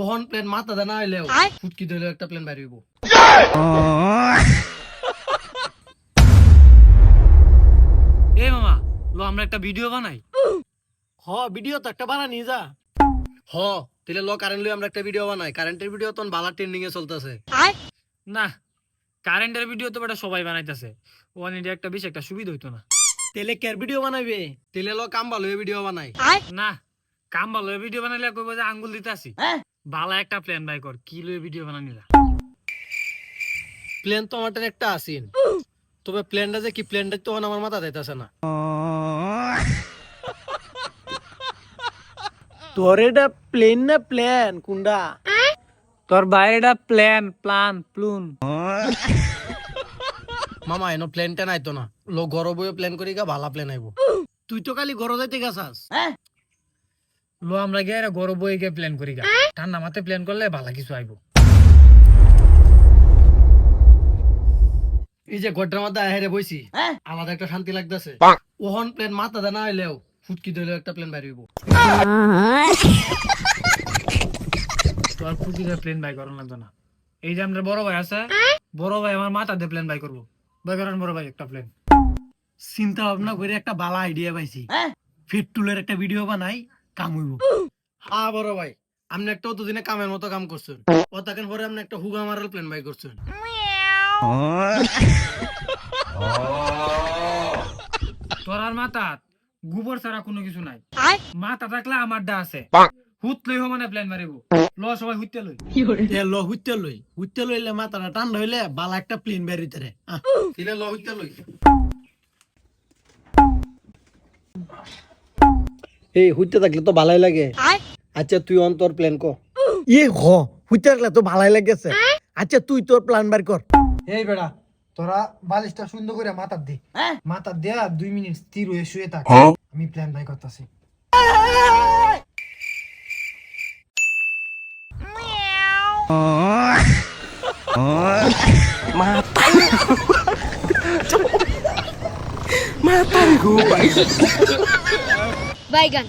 ওহন প্লেন মাথা দেনা হইলেও ফুটকি দিলেও একটা প্লেন বাইরে হইব। এ মামা লো আমরা একটা ভিডিও বানাই। হ ভিডিও তো একটা বানানি যা। হ তাহলে ল কারেন্ট লই আমরা একটা ভিডিও বানাই। কারেন্টের ভিডিও তো বালা ট্রেন্ডিং এ চলতেছে। না কারেন্টের ভিডিও তো বেটা সবাই বানাইতেছে, ওয়ান ইন্ডিয়া একটা বেশি একটা সুবিধা হইতো না। তেলে কের ভিডিও বানাইবে? তেলে ল কাম ভালো ভিডিও বানাই। না কাম ভালো ভিডিও বানাইলে কইব যে আঙ্গুল দিতে আসি। বালা একটা প্ল্যান বাই কর, কি লয়ে ভিডিও বানানিলা। প্লেন তো আমার একটা আসিন, তবে প্লেনটা যে কি প্লেনটা তো আমার মাথা যাইতাছে না। তোর এটা প্লেন না প্ল্যান কোনটা? তোর বাইরেটা প্ল্যান প্লুন। মামা এনো প্লেনটা নাই তো না, লো গরো বইয়ে প্ল্যান করি গা ভালা প্লেন আইবো। তুই তো খালি গরো যাইতে গেছাস। লো আমরা গিয়ে গরম বই গিয়ে প্ল্যান করি গা, ঠান্ডা মাথায় প্ল্যান করলে ভালো কিছু আইবো। এই যে গড্ডার মধ্যে আহেরে বইছি, আলাদা একটা শান্তি লাগতেছে। ওহন প্লেন মাথা দেনা হইলেও ফুটকি দিলেও একটা প্লেন বাইরে হইব। তোর ফুটিতে প্লেন বাই করার লাগতো না। এই যে আমাদের বড় ভাই আছে, বড় ভাই আমার মাথা দিয়ে প্লেন বাই করবো। বাই করেন বড় ভাই একটা প্লেন। চিন্তা ভাবনা করে একটা বালা আইডিয়া পাইছি। ফিট টুলের একটা ভিডিও বানাই, কাম হইব। হ্যাঁ বড় ভাই, আপনি একটা অতদিনে কামের মতো কাম করছেন, অতদিন পরে আপনি একটা হুগা মারার প্ল্যান বাই করছেন। তোর আর মাথা গোবর ছাড়া কোনো কিছু নাই, মাথা থাকলে আমার ডা আছে। হুত লই মানে প্ল্যান মারিব। ল সবাই হুইতে লই। এ ল হুইতে লইলে মাথাটা ঠান্ডা হইলে বালা একটা প্লেন বেরিতে রে। দিলে ল হুইতে লই। এই হুইতে থাকলে তো ভালোই লাগে। আচ্ছা তুই অন্তর প্ল্যান কর। হুইতে থাকলে তো ভালোই লাগেছে। আচ্ছা তুই তোর প্ল্যান বার কর। এই বেড়া, তোরা বালিশটা সুন্দর করে মাথার দে, মাথার দেয়া 2 মিনিট স্থির হয়ে শুয়ে থাক, আমি প্ল্যান বাই করতেছি। Bye, gun.